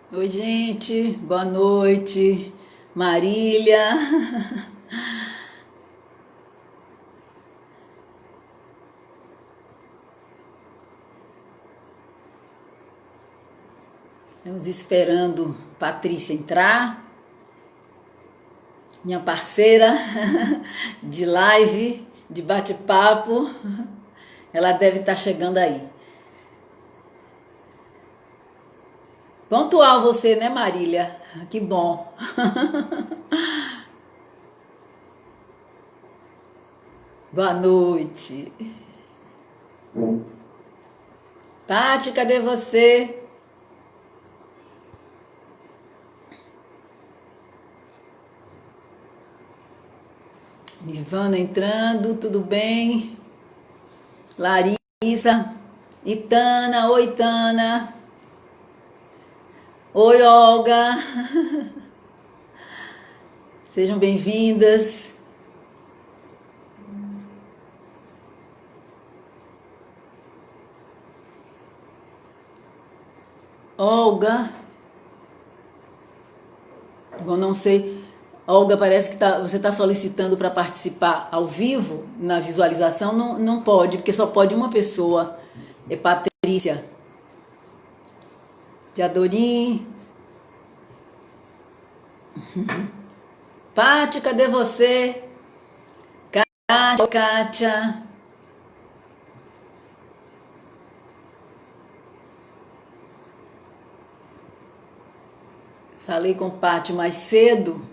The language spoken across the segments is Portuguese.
Oi, gente, boa noite. Marília. Estamos esperando Patrícia entrar, minha parceira de live, de bate-papo. Ela deve estar chegando aí. Pontual você, né, Marília? Que bom. Boa noite. Pati, cadê você? Nirvana entrando, tudo bem? Larissa, Itana, oi, Itana. Oi, Olga. Sejam bem-vindas. Olga. Eu não sei. Olga, parece que você está solicitando para participar ao vivo na visualização. Não, não pode, porque só pode uma pessoa. É Patrícia. Teodorim. Pati, cadê você? Kátia. Falei com Pati mais cedo.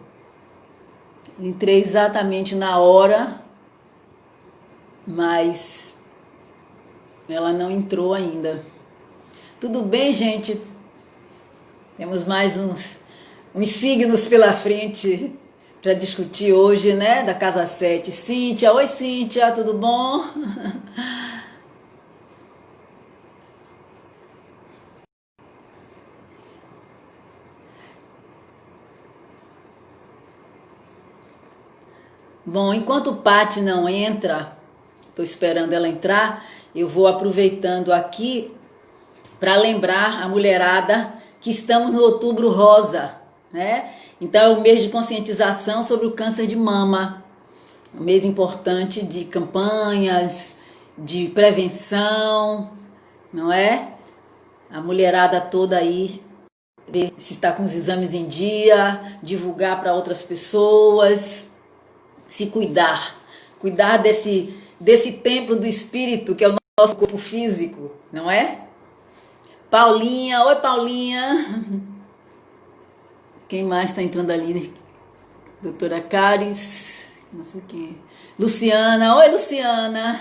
Entrei exatamente na hora, mas ela não entrou ainda. Tudo bem, gente? Temos mais uns signos pela frente para discutir hoje, né? Da Casa 7. Cíntia, oi Cíntia, tudo bom? Bom, enquanto Pati não entra, estou esperando ela entrar, eu vou aproveitando aqui para lembrar a mulherada que estamos no Outubro Rosa, né? Então é o mês de conscientização sobre o câncer de mama, um mês importante de campanhas, de prevenção, não é? A mulherada toda aí, ver se está com os exames em dia, divulgar para outras pessoas, se cuidar, cuidar desse templo do espírito que é o nosso corpo físico, não é? Paulinha, oi Paulinha. Quem mais está entrando ali? Doutora Caris, não sei quem. Luciana, oi Luciana.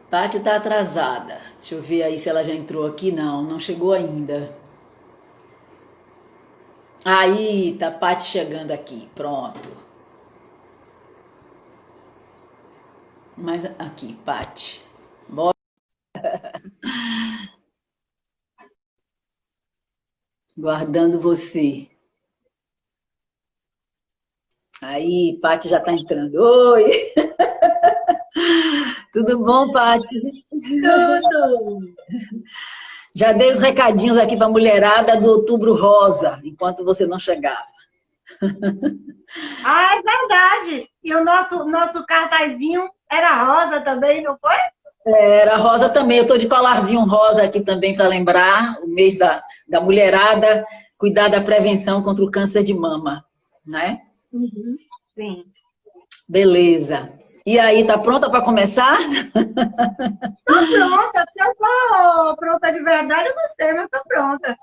Paty está atrasada. Deixa eu ver aí se ela já entrou aqui. Não, não chegou ainda. Aí, tá Paty chegando aqui. Pronto. Mas aqui, Paty. Bora. Guardando você. Aí, Paty já tá entrando. Oi! Tudo bom, Paty? Tudo. Já dei os recadinhos aqui para a mulherada do Outubro Rosa, enquanto você não chegava. Ah, é verdade. E o nosso cartazinho era rosa também, não foi? Era rosa também, eu estou de colarzinho rosa aqui também para lembrar o mês da mulherada, cuidar da prevenção contra o câncer de mama, né? Uhum. Sim. Beleza. E aí, tá pronta para começar? Tô pronta. Se eu for pronta de verdade, eu não sei, mas tô pronta.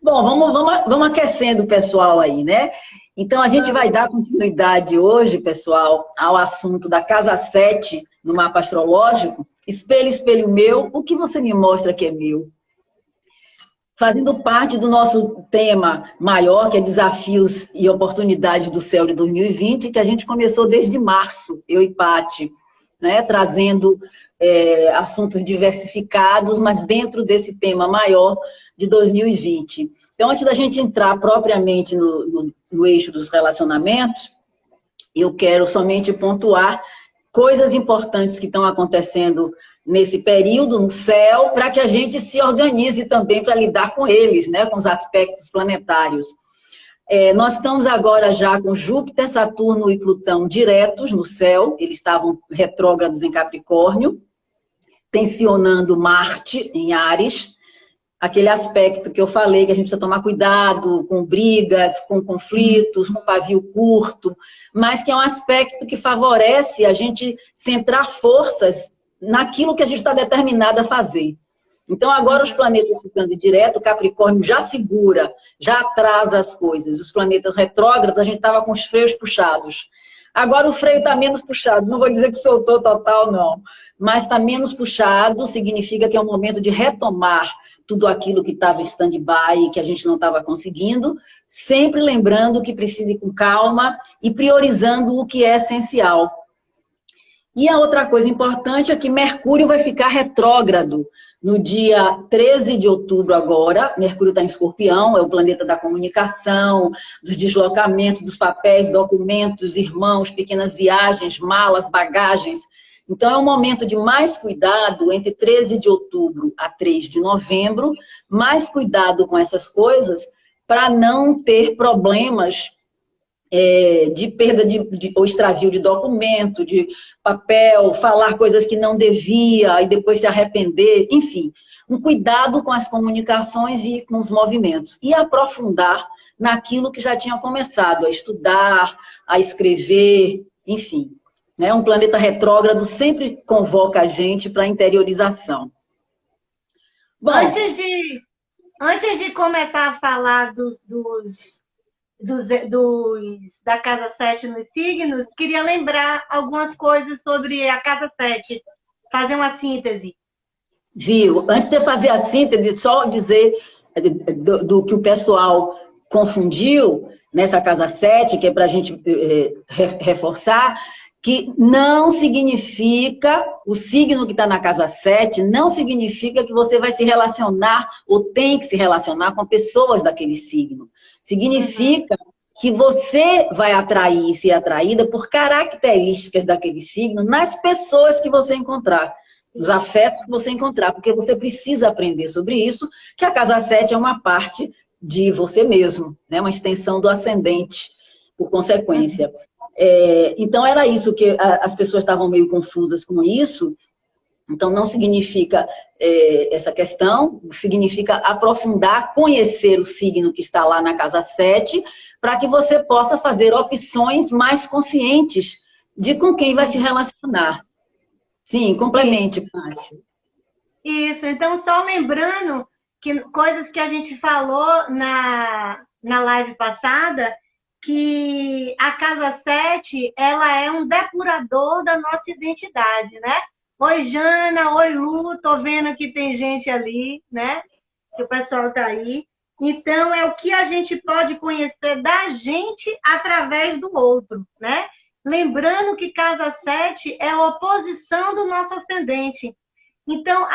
Bom, vamos aquecendo o pessoal aí, né? Então, a gente vai dar continuidade hoje, pessoal, ao assunto da Casa 7 no mapa astrológico. Espelho, espelho meu, o que você me mostra que é meu? Fazendo parte do nosso tema maior, que é Desafios e Oportunidades do Céu de 2020, que a gente começou desde março, eu e Pati, né, trazendo assuntos diversificados, mas dentro desse tema maior de 2020. Então, antes da gente entrar propriamente no eixo dos relacionamentos, eu quero somente pontuar coisas importantes que estão acontecendo nesse período no céu, para que a gente se organize também para lidar com eles, né, com os aspectos planetários. Nós estamos agora já com Júpiter, Saturno e Plutão diretos no céu, eles estavam retrógrados em Capricórnio, tensionando Marte em Áries, aquele aspecto que eu falei, que a gente precisa tomar cuidado com brigas, com conflitos, com pavio curto, mas que é um aspecto que favorece a gente centrar forças naquilo que a gente está determinado a fazer. Então, agora os planetas ficando direto, Capricórnio já segura, já atrasa as coisas. Os planetas retrógrados, a gente estava com os freios puxados. Agora o freio está menos puxado. Não vou dizer que soltou total, não. Mas está menos puxado, significa que é um momento de retomar tudo aquilo que estava em stand-by e que a gente não estava conseguindo, sempre lembrando que precisa ir com calma e priorizando o que é essencial. E a outra coisa importante é que Mercúrio vai ficar retrógrado no dia 13 de outubro agora. Mercúrio está em Escorpião, é o planeta da comunicação, dos deslocamentos, dos papéis, documentos, irmãos, pequenas viagens, malas, bagagens. Então, é um momento de mais cuidado entre 13 de outubro a 3 de novembro, mais cuidado com essas coisas para não ter problemas de perda ou extravio de documento, de papel, falar coisas que não devia e depois se arrepender, enfim. Um cuidado com as comunicações e com os movimentos. E aprofundar naquilo que já tinha começado, a estudar, a escrever, enfim. Um planeta retrógrado sempre convoca a gente para a interiorização. Bom, antes de começar a falar da Casa 7 nos signos, queria lembrar algumas coisas sobre a Casa 7, fazer uma síntese. Viu? Antes de eu fazer a síntese, só dizer do que o pessoal confundiu nessa Casa 7, que é para a gente reforçar, que não significa, o signo que está na Casa 7, não significa que você vai se relacionar ou tem que se relacionar com pessoas daquele signo. Significa que você vai atrair e ser atraída por características daquele signo nas pessoas que você encontrar, nos afetos que você encontrar, porque você precisa aprender sobre isso, que a Casa 7 é uma parte de você mesmo, né? Uma extensão do ascendente, por consequência. Então, era isso que as pessoas estavam meio confusas com isso. Então, não significa essa questão, significa aprofundar, conhecer o signo que está lá na Casa 7, para que você possa fazer opções mais conscientes de com quem vai se relacionar. Sim, complemente, Paty. Isso, então, só lembrando que coisas que a gente falou na live passada, que a Casa 7, ela é um depurador da nossa identidade, né? Oi, Jana, oi, Lu, tô vendo que tem gente ali, né? Que o pessoal tá aí. Então, é o que a gente pode conhecer da gente através do outro, né? Lembrando que Casa 7 é a oposição do nosso ascendente. Então,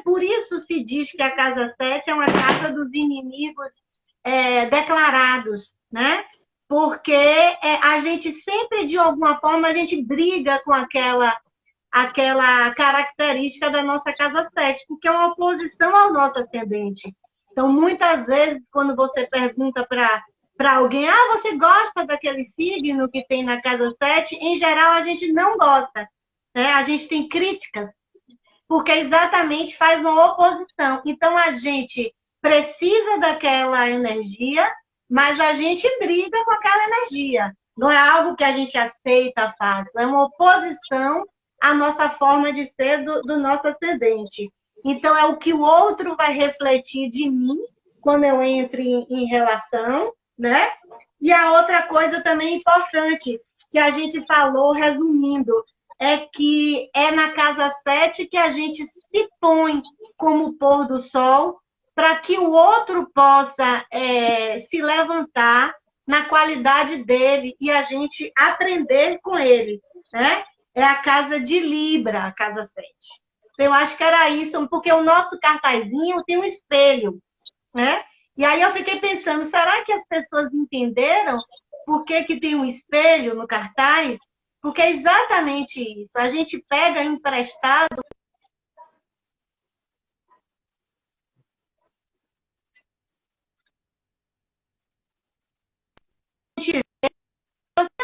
por isso se diz que a Casa 7 é uma casa dos inimigos declarados, né? Porque a gente sempre, de alguma forma, a gente briga com aquela característica da nossa Casa 7, porque é uma oposição ao nosso ascendente. Então, muitas vezes, quando você pergunta para alguém, você gosta daquele signo que tem na Casa 7? Em geral, a gente não gosta, né? A gente tem críticas, porque exatamente faz uma oposição. Então, a gente precisa daquela energia, mas a gente briga com aquela energia. Não é algo que a gente aceita fácil, é uma oposição à nossa forma de ser do nosso ascendente. Então, é o que o outro vai refletir de mim quando eu entro em relação, né? E a outra coisa também importante que a gente falou, resumindo, é que é na Casa 7 que a gente se põe como pôr do sol para que o outro possa se levantar na qualidade dele e a gente aprender com ele, né? É a casa de Libra, a Casa 7. Eu acho que era isso, porque o nosso cartazinho tem um espelho, né? E aí eu fiquei pensando, será que as pessoas entenderam por que tem um espelho no cartaz? Porque é exatamente isso. A gente pega emprestado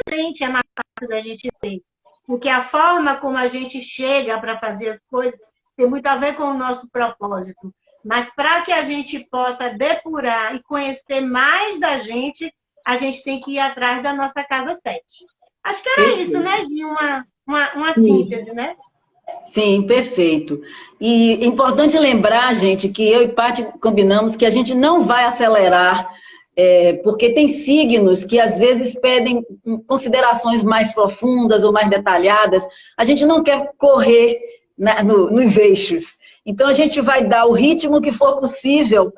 ascendente é mais fácil da gente ver. Porque a forma como a gente chega para fazer as coisas tem muito a ver com o nosso propósito. Mas para que a gente possa depurar e conhecer mais da gente, a gente tem que ir atrás da nossa casa 7. Acho que era isso, né, Gi? Uma síntese, né? Sim, perfeito. E é importante lembrar, gente, que eu e Paty combinamos que a gente não vai acelerar, porque tem signos que às vezes pedem considerações mais profundas ou mais detalhadas. A gente não quer correr nos eixos. Então a gente vai dar o ritmo que for possível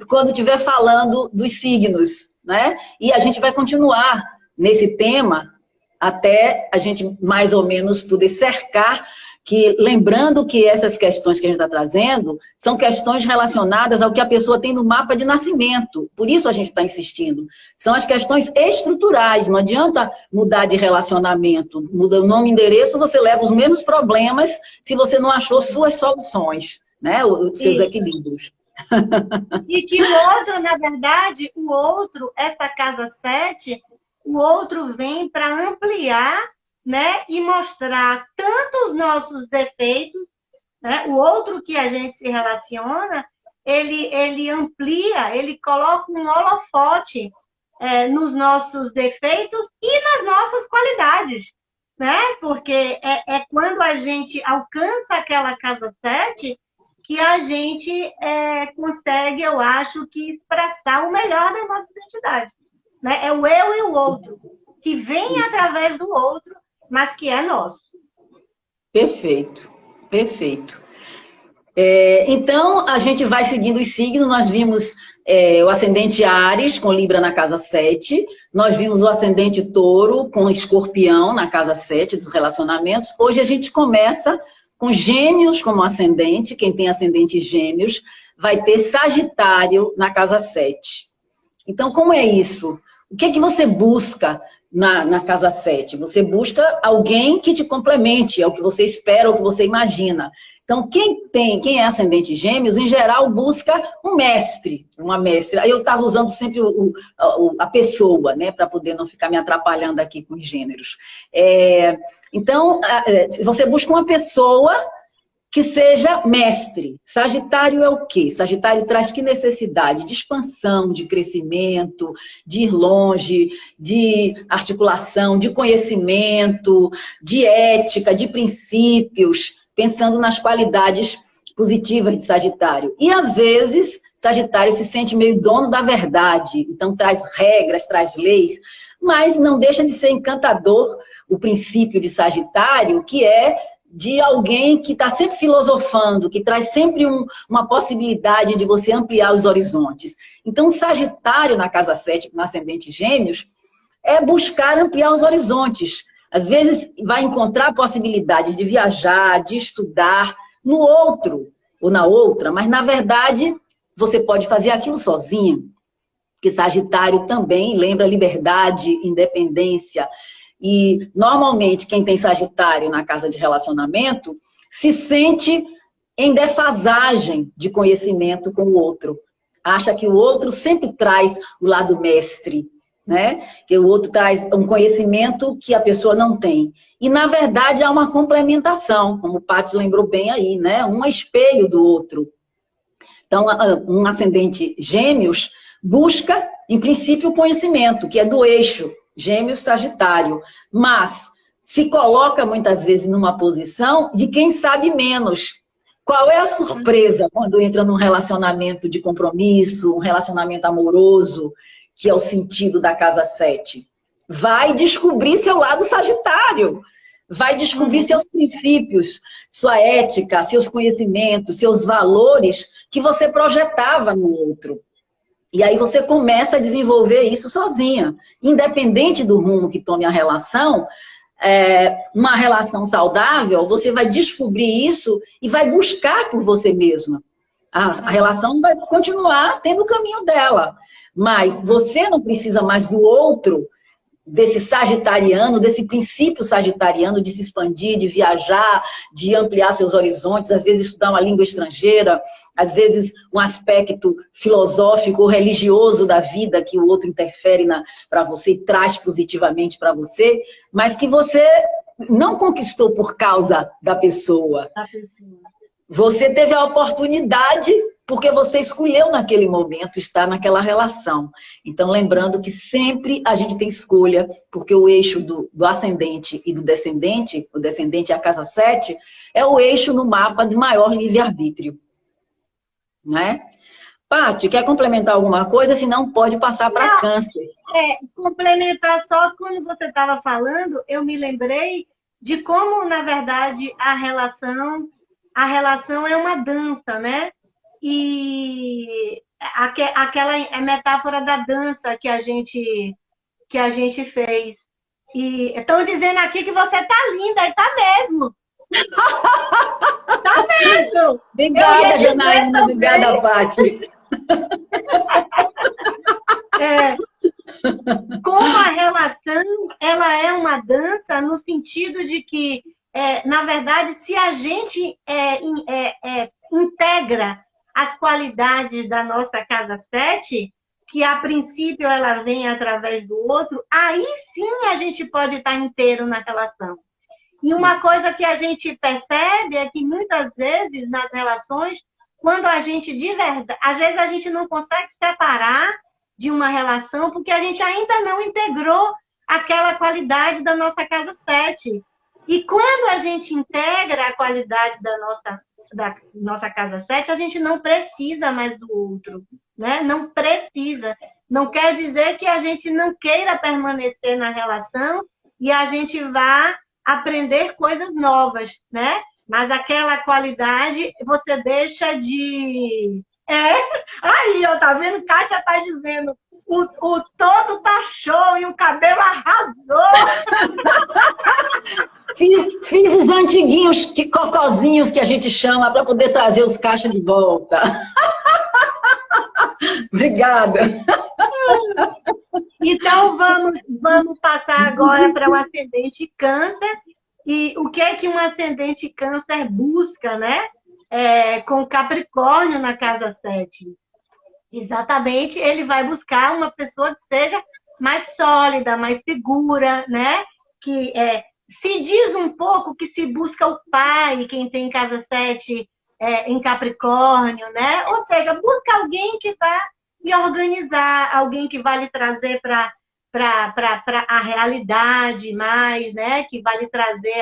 quando estiver falando dos signos, né? E a gente vai continuar nesse tema até a gente mais ou menos poder cercar, que lembrando que essas questões que a gente está trazendo são questões relacionadas ao que a pessoa tem no mapa de nascimento. Por isso a gente está insistindo. São as questões estruturais. Não adianta mudar de relacionamento. Muda o nome e endereço, você leva os mesmos problemas se você não achou suas soluções, né? Os seus equilíbrios. E que o outro, na verdade, essa casa 7, o outro vem para ampliar, né, e mostrar tanto os nossos defeitos, né, o outro que a gente se relaciona, ele amplia, ele coloca um holofote nos nossos defeitos e nas nossas qualidades, né? Porque é quando a gente alcança aquela casa 7 que a gente consegue, eu acho, que expressar o melhor da nossa identidade. Né? É o eu e o outro, que vem através do outro, mas que é nosso. Perfeito, perfeito. Então, a gente vai seguindo os signos. Nós vimos o ascendente Áries, com Libra na casa 7. Nós vimos o ascendente Touro, com Escorpião na casa 7 dos relacionamentos. Hoje a gente começa com Gêmeos como ascendente. Quem tem ascendente Gêmeos vai ter Sagitário na casa 7. Então, como é isso? O que você busca na casa 7? Você busca alguém que te complemente, é o que você espera, é o que você imagina. Então, quem é ascendente Gêmeos, em geral, busca um mestre, uma mestra. Eu estava usando sempre a pessoa, né, para poder não ficar me atrapalhando aqui com os gêneros. Então, você busca uma pessoa que seja mestre. Sagitário é o quê? Sagitário traz que necessidade? De expansão, de crescimento, de ir longe, de articulação, de conhecimento, de ética, de princípios, pensando nas qualidades positivas de Sagitário. E, às vezes, Sagitário se sente meio dono da verdade, então traz regras, traz leis, mas não deixa de ser encantador o princípio de Sagitário, que é de alguém que está sempre filosofando, que traz sempre uma possibilidade de você ampliar os horizontes. Então, o Sagitário na casa 7, no ascendente Gêmeos, é buscar ampliar os horizontes. Às vezes, vai encontrar possibilidades de viajar, de estudar no outro ou na outra, mas, na verdade, você pode fazer aquilo sozinho, porque Sagitário também lembra liberdade, independência. E, normalmente, quem tem Sagitário na casa de relacionamento se sente em defasagem de conhecimento com o outro. Acha que o outro sempre traz o lado mestre, né? Que o outro traz um conhecimento que a pessoa não tem. E, na verdade, há uma complementação, como o Paty lembrou bem aí, né? Um espelho do outro. Então, um ascendente Gêmeos busca, em princípio, o conhecimento, que é do eixo Gêmeos, Sagitário, mas se coloca muitas vezes numa posição de quem sabe menos. Qual é a surpresa quando entra num relacionamento de compromisso, um relacionamento amoroso, que é o sentido da casa 7? Vai descobrir seu lado Sagitário, vai descobrir seus princípios, sua ética, seus conhecimentos, seus valores que você projetava no outro. E aí você começa a desenvolver isso sozinha. Independente do rumo que tome a relação, uma relação saudável, você vai descobrir isso e vai buscar por você mesma. A relação vai continuar tendo o caminho dela. Mas você não precisa mais do outro desse sagitariano, desse princípio sagitariano de se expandir, de viajar, de ampliar seus horizontes, às vezes estudar uma língua estrangeira, às vezes um aspecto filosófico ou religioso da vida que o outro interfere para você e traz positivamente para você, mas que você não conquistou por causa da pessoa. Você teve a oportunidade porque você escolheu naquele momento estar naquela relação. Então, lembrando que sempre a gente tem escolha, porque o eixo do ascendente e do descendente, o descendente é a casa 7, é o eixo no mapa de maior livre-arbítrio. Não é? Paty, quer complementar alguma coisa? Senão pode passar para Câncer. Complementar só quando você estava falando, eu me lembrei de como, na verdade, a relação é uma dança, né? E aquela metáfora da dança que a gente fez. E estão dizendo aqui que você tá linda, e tá mesmo. Tá mesmo. Obrigada, Janaína. Obrigada, Paty. Como a relação, ela é uma dança no sentido de que, na verdade, se a gente integra as qualidades da nossa casa 7, que a princípio ela vem através do outro, aí sim a gente pode estar inteiro na relação. E uma coisa que a gente percebe é que muitas vezes nas relações, quando a gente de verdade, às vezes a gente não consegue separar de uma relação porque a gente ainda não integrou aquela qualidade da nossa casa 7. E quando a gente integra a qualidade da nossa casa 7, a gente não precisa mais do outro, né? Não precisa. Não quer dizer que a gente não queira permanecer na relação e a gente vá aprender coisas novas, né? Mas aquela qualidade você deixa de... Aí, ó, tá vendo? Kátia tá dizendo, o todo tá show e o cabelo arrasou. Fiz os antiguinhos cocozinhos que a gente chama para poder trazer os cachos de volta. Obrigada. Então, vamos passar agora para o ascendente Câncer. E o que é que um ascendente Câncer busca, né? Com Capricórnio na casa 7. Exatamente, ele vai buscar uma pessoa que seja mais sólida, mais segura, né? Que se diz um pouco que se busca o pai, quem tem casa 7 em Capricórnio, né? Ou seja, busca alguém que vai lhe organizar, alguém que vai lhe trazer para a realidade mais, né? Que vai lhe trazer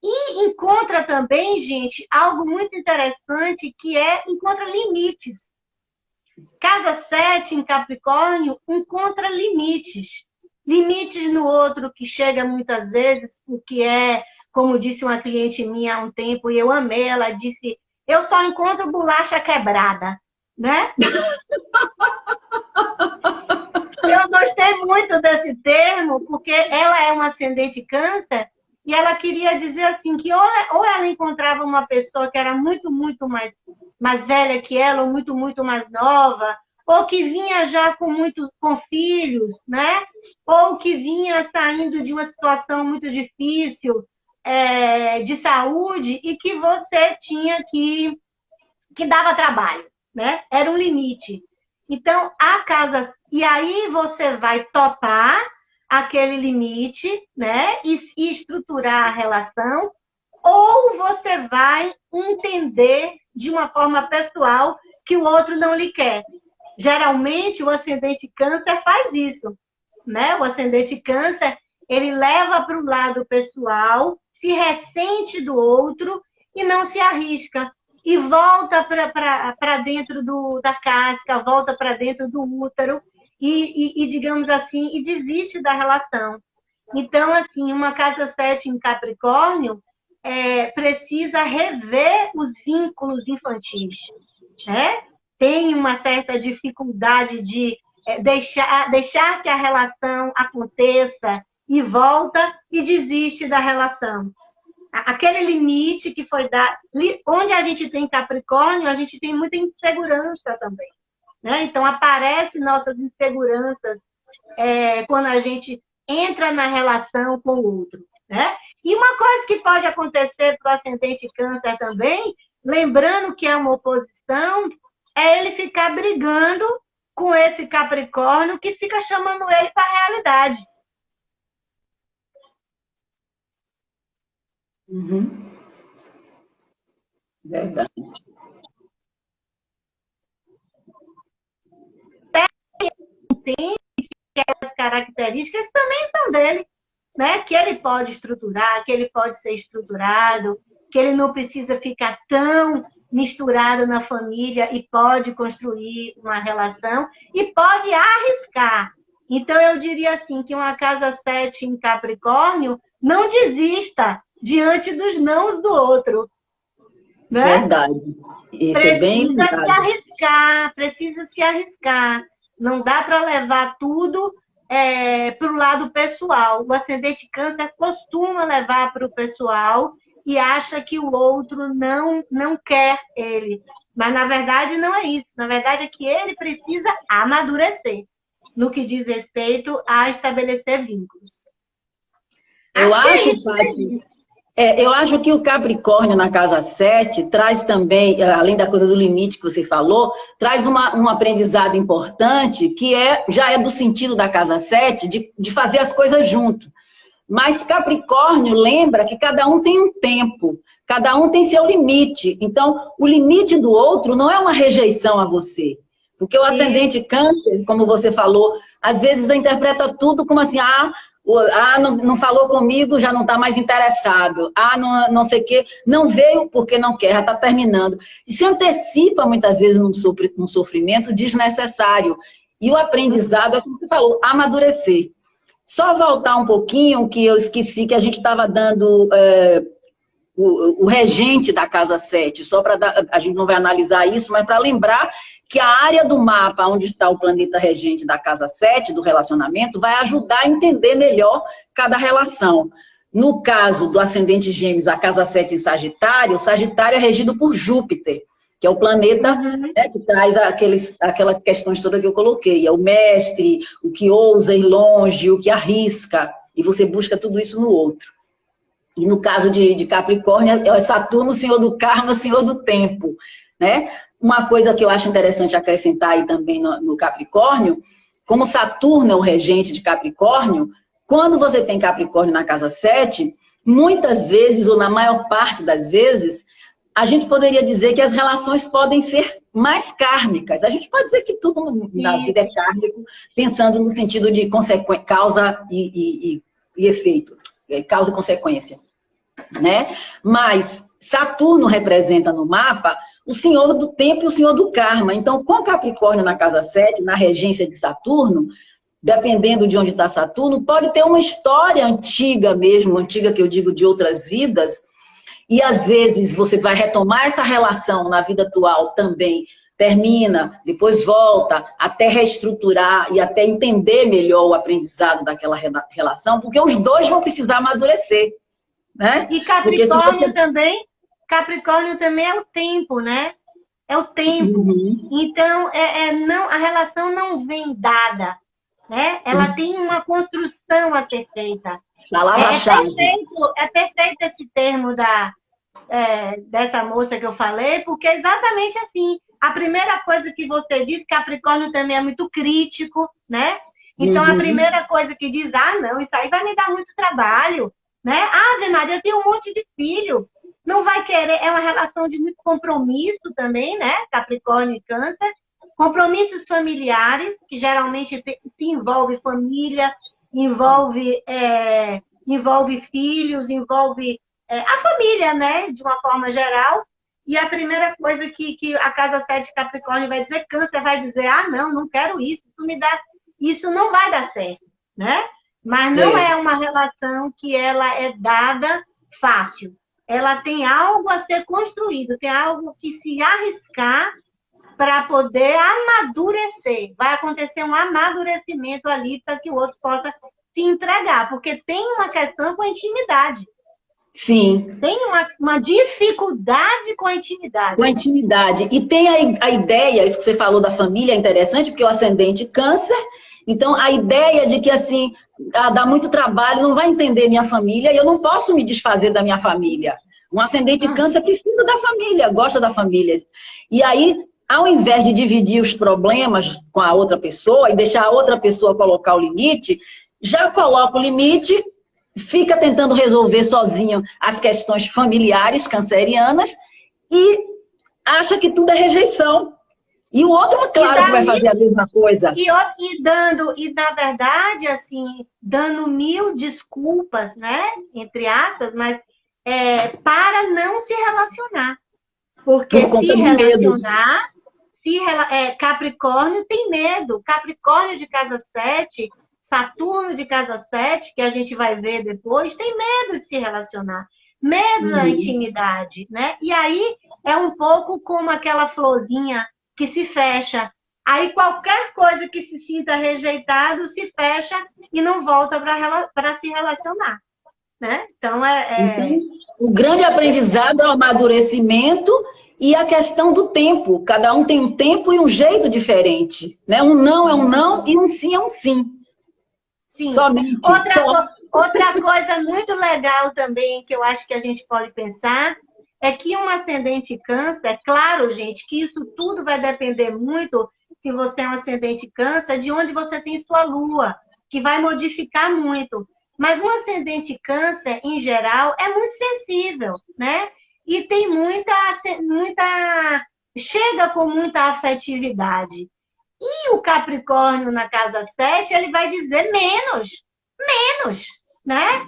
E encontra também, gente, algo muito interessante que encontra limites. Casa 7 em Capricórnio encontra limites. Limites no outro que chega muitas vezes, porque como disse uma cliente minha há um tempo, e eu amei, ela disse, eu só encontro bolacha quebrada, né? Eu gostei muito desse termo, porque ela é uma ascendente Câncer, e ela queria dizer assim, que ou ela encontrava uma pessoa que era muito, muito mais velha que ela, ou muito, muito mais nova, ou que vinha já com filhos, né? Ou que vinha saindo de uma situação muito difícil de saúde e que você tinha que dava trabalho, né? Era um limite. Então, e aí você vai topar aquele limite, né? E estruturar a relação, ou você vai entender de uma forma pessoal que o outro não lhe quer. Geralmente, o ascendente Câncer faz isso, né? O ascendente Câncer, ele leva para o lado pessoal, se ressente do outro e não se arrisca. E volta para dentro da casca, volta para dentro do útero e, digamos assim, e desiste da relação. Então, assim, uma casa 7 em Capricórnio precisa rever os vínculos infantis, né? Tem uma certa dificuldade de deixar que a relação aconteça e volta e desiste da relação. Aquele limite que foi dado, onde a gente tem Capricórnio, a gente tem muita insegurança também, né? Então, aparecem nossas inseguranças quando a gente entra na relação com o outro, né? E uma coisa que pode acontecer para o ascendente câncer também, lembrando que é uma oposição, é ele ficar brigando com esse Capricórnio que fica chamando ele para a realidade. Uhum. Verdade. Tem as características também são dele, né? Que ele pode estruturar, que ele pode ser estruturado, que ele não precisa ficar tão misturado na família e pode construir uma relação e pode arriscar. Então, eu diria assim, que uma casa 7 em Capricórnio não desista diante dos nãos do outro. Né? Verdade. Isso é bem Precisa se arriscar, precisa se arriscar. Não dá para levar tudo para o lado pessoal. O ascendente câncer costuma levar para o pessoal e acha que o outro não quer ele. Mas, na verdade, não é isso. Na verdade, é que ele precisa amadurecer no que diz respeito a estabelecer vínculos. Eu acho que o Capricórnio na casa 7 traz também, além da coisa do limite que você falou, traz um aprendizado importante que já é do sentido da casa 7 de fazer as coisas junto. Mas Capricórnio lembra que cada um tem um tempo, cada um tem seu limite. Então, o limite do outro não é uma rejeição a você. Porque o ascendente câncer, como você falou, às vezes interpreta tudo como assim, não falou comigo, já não está mais interessado. Não sei o quê. Não veio porque não quer, já está terminando. E se antecipa, muitas vezes, num sofrimento desnecessário. E o aprendizado é, como você falou, amadurecer. Só voltar um pouquinho, que eu esqueci que a gente estava dando o regente da casa 7, só para a gente não vai analisar isso, mas para lembrar que a área do mapa onde está o planeta regente da casa 7, do relacionamento, vai ajudar a entender melhor cada relação. No caso do ascendente Gêmeos, a casa 7 em Sagitário, o Sagitário é regido por Júpiter, que é o planeta que traz aquelas questões todas que eu coloquei. É o mestre, o que ousa ir longe, o que arrisca, e você busca tudo isso no outro. E no caso de Capricórnio, é Saturno, senhor do karma, senhor do tempo, né? Uma coisa que eu acho interessante acrescentar aí também no Capricórnio, como Saturno é o regente de Capricórnio, quando você tem Capricórnio na casa 7, muitas vezes, ou na maior parte das vezes, a gente poderia dizer que as relações podem ser mais kármicas. A gente pode dizer que tudo na vida é kármico, pensando no sentido de causa e efeito, causa e consequência, né? Mas Saturno representa no mapa o senhor do tempo e o senhor do karma. Então, com Capricórnio na casa 7, na regência de Saturno, dependendo de onde está Saturno, pode ter uma história antiga mesmo, antiga que eu digo de outras vidas, e às vezes você vai retomar essa relação na vida atual também, termina, depois volta, até reestruturar e até entender melhor o aprendizado daquela relação, porque os dois vão precisar amadurecer, né? E Capricórnio também é o tempo, né? É o tempo. Então, a relação não vem dada, né? Ela tem uma construção a ser feita. É perfeito esse termo dessa moça que eu falei, porque é exatamente assim. A primeira coisa que você diz, Capricórnio também é muito crítico, né? Então, a primeira coisa que diz, não, isso aí vai me dar muito trabalho, né? Ave Maria, eu tenho um monte de filho. Não vai querer, é uma relação de muito compromisso também, né? Capricórnio e Câncer. Compromissos familiares, que geralmente se envolve família, envolve filhos, envolve a família, né? De uma forma geral. E a primeira coisa que a casa 7 Capricórnio vai dizer, Câncer vai dizer, não quero isso, isso não vai dar certo, né? Mas não é uma relação que ela é dada fácil. Ela tem algo a ser construído, tem algo que se arriscar para poder amadurecer. Vai acontecer um amadurecimento ali para que o outro possa se entregar, porque tem uma questão com a intimidade. Sim. Tem uma dificuldade com a intimidade. Com a intimidade. E tem a ideia, isso que você falou da família é interessante, porque o ascendente Câncer Então, a ideia de que, assim, dá muito trabalho, não vai entender minha família e eu não posso me desfazer da minha família. Um ascendente câncer precisa da família, gosta da família. E aí, ao invés de dividir os problemas com a outra pessoa e deixar a outra pessoa colocar o limite, já coloca o limite, fica tentando resolver sozinho as questões familiares cancerianas e acha que tudo é rejeição. E o outro, é claro, que vai fazer a mesma coisa. E na verdade, assim, dando mil desculpas, né? Entre aspas, mas para não se relacionar. Porque se relacionar, Capricórnio tem medo. Capricórnio de casa 7, Saturno de casa 7, que a gente vai ver depois, tem medo de se relacionar. Medo da intimidade, né? E aí é um pouco como aquela florzinha que se fecha. Aí qualquer coisa que se sinta rejeitado se fecha e não volta para se relacionar. Né? Então, então, o grande aprendizado é o amadurecimento e a questão do tempo. Cada um tem um tempo e um jeito diferente. Né? Um não é um não e um sim é um sim. Sim. Somente. Outra coisa muito legal também que eu acho que a gente pode pensar é que um ascendente câncer, é claro, gente, que isso tudo vai depender muito, se você é um ascendente câncer, de onde você tem sua lua, que vai modificar muito. Mas um ascendente câncer, em geral, é muito sensível, né? E tem chega com muita afetividade. E o Capricórnio na casa 7, ele vai dizer menos, né?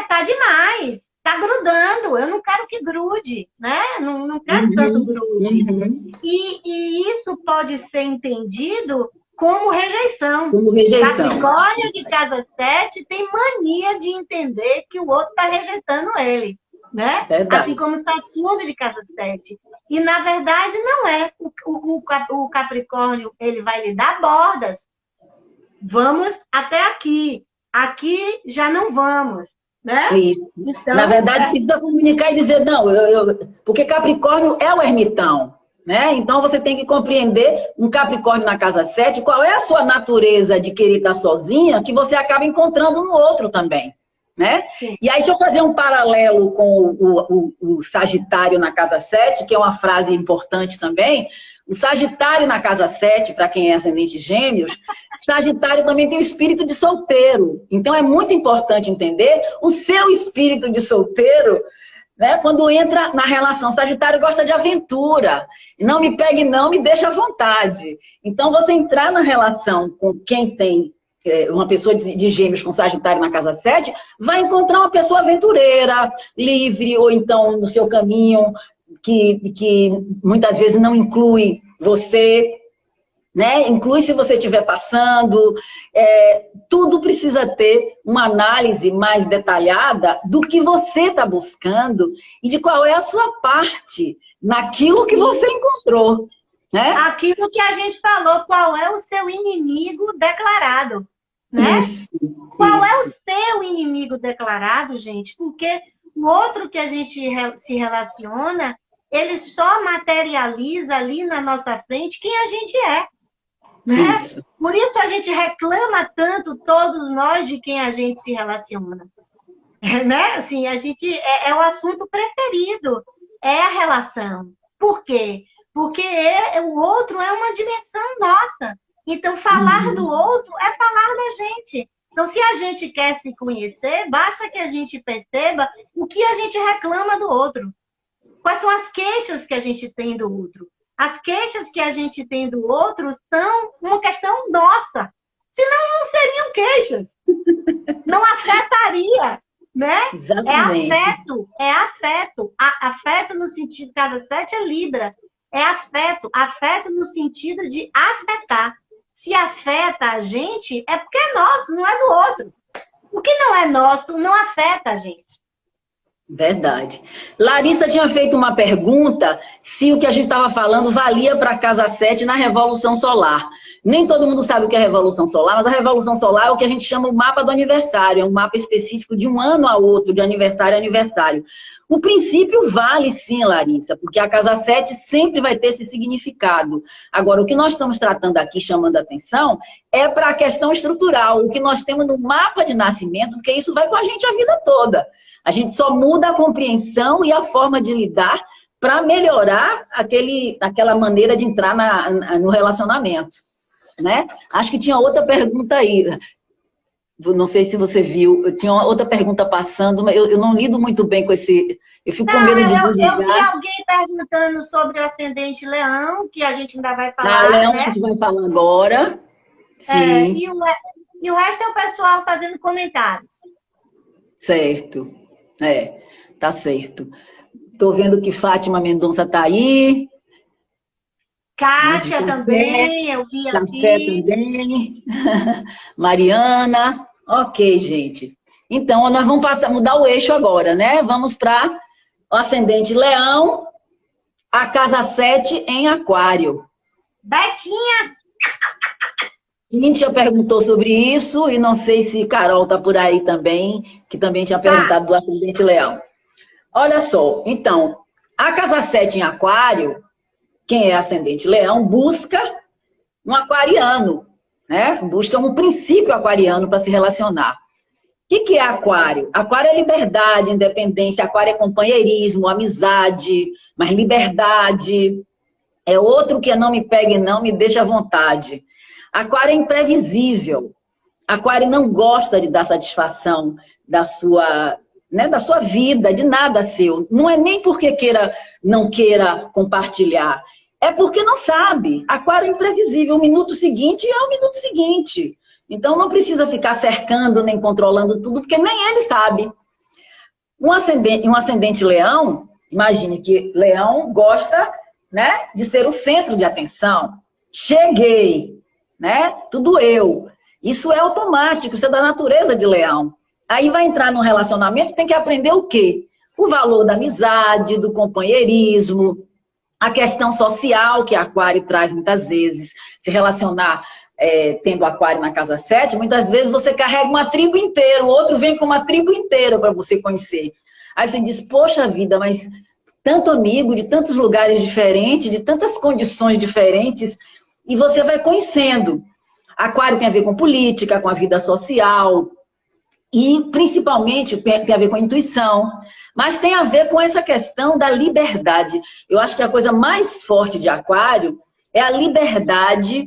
Tá demais, tá grudando, eu não quero que grude, né? Não quero tanto grude. E isso pode ser entendido como rejeição. Capricórnio de casa 7 tem mania de entender que o outro está rejeitando ele, né? Assim como o Saturno de casa 7. E, na verdade, não é. O Capricórnio, ele vai lhe dar bordas. Vamos até aqui. Aqui já não vamos, né? Então, na verdade, precisa comunicar e dizer, não, porque Capricórnio é o ermitão. Né? Então, você tem que compreender um Capricórnio na casa 7, qual é a sua natureza de querer estar sozinha, que você acaba encontrando no outro também. Né? E aí, deixa eu fazer um paralelo com o Sagitário na casa 7, que é uma frase importante também. O Sagitário na casa 7, para quem é ascendente Gêmeos, Sagitário também tem o espírito de solteiro. Então, é muito importante entender o seu espírito de solteiro. Né? Quando entra na relação, Sagitário gosta de aventura. Não me pegue, não, me deixa à vontade. Então, você entrar na relação com quem tem uma pessoa de Gêmeos com Sagitário na casa 7, vai encontrar uma pessoa aventureira, livre, ou então no seu caminho, que muitas vezes não inclui você, né? Inclui se você estiver passando. Tudo precisa ter uma análise mais detalhada do que você está buscando e de qual é a sua parte naquilo que você encontrou. Né? Aquilo que a gente falou, qual é o seu inimigo declarado. Né? Qual é o seu inimigo declarado, gente? Porque o outro que a gente se relaciona, ele só materializa ali na nossa frente quem a gente é. Né? Por isso a gente reclama tanto, todos nós, de quem a gente se relaciona. Né? Assim, a gente é o assunto preferido, é a relação. Por quê? Porque o outro é uma dimensão nossa. Então, falar do outro é falar da gente. Então, se a gente quer se conhecer, basta que a gente perceba o que a gente reclama do outro. Quais são as queixas que a gente tem do outro? As queixas que a gente tem do outro são uma questão nossa. Senão, não seriam queixas. Não afetaria, né? Exatamente. É afeto. Afeto no sentido, cada 7 é Libra. É afeto. Afeto no sentido de afetar. Se afeta a gente, é porque é nosso, não é do outro. O que não é nosso, não afeta a gente. Verdade. Larissa tinha feito uma pergunta se o que a gente estava falando valia para a Casa 7 na Revolução Solar. Nem todo mundo sabe o que é a Revolução Solar, mas a Revolução Solar é o que a gente chama o mapa do aniversário, é um mapa específico de um ano a outro, de aniversário a aniversário. O princípio vale sim, Larissa, porque a Casa 7 sempre vai ter esse significado. Agora, o que nós estamos tratando aqui, chamando a atenção, é para a questão estrutural, o que nós temos no mapa de nascimento, porque isso vai com a gente a vida toda. A gente só muda a compreensão e a forma de lidar para melhorar aquela maneira de entrar no relacionamento, né? Acho que tinha outra pergunta aí. Não sei se você viu, tinha outra pergunta passando, mas eu não lido muito bem com esse... Eu fico com medo de desligar. Eu vi alguém perguntando sobre o ascendente Leão, que a gente ainda vai falar, Leão, né? a gente vai falar agora. Sim. E o resto é o pessoal fazendo comentários. Certo. Tá certo. Tô vendo que Fátima Mendonça tá aí. Kátia também, eu vi aqui. Café também. Mariana. Ok, gente. Então, nós vamos mudar o eixo agora, né? Vamos para o ascendente Leão, a Casa 7 em Aquário. Betinha! Cíntia perguntou sobre isso, e não sei se Carol tá por aí também, que também tinha perguntado do ascendente Leão. Olha só, então, a Casa 7 em Aquário, quem é ascendente Leão, busca um aquariano, né? Busca um princípio aquariano para se relacionar. O que é Aquário? Aquário é liberdade, independência, Aquário é companheirismo, amizade, mas liberdade. É outro que é não me pegue, não me deixa à vontade. Aquário é imprevisível. Aquário não gosta de dar satisfação da sua vida, de nada seu. Não é nem porque não queira compartilhar. É porque não sabe. Aquário é imprevisível. O minuto seguinte é o minuto seguinte. Então não precisa ficar cercando nem controlando tudo, porque nem ele sabe. Um ascendente Leão, imagine que Leão gosta, né, de ser o centro de atenção. Cheguei, né? Tudo eu. Isso é automático, isso é da natureza de Leão. Aí vai entrar num relacionamento, tem que aprender o quê? O valor da amizade, do companheirismo, a questão social que Aquário traz muitas vezes. Se relacionar tendo Aquário na Casa 7, muitas vezes você carrega uma tribo inteira, o outro vem com uma tribo inteira para você conhecer. Aí você diz, poxa vida, mas tanto amigo, de tantos lugares diferentes, de tantas condições diferentes, e você vai conhecendo. Aquário tem a ver com política, com a vida social, e principalmente tem a ver com a intuição, mas tem a ver com essa questão da liberdade. Eu acho que a coisa mais forte de Aquário é a liberdade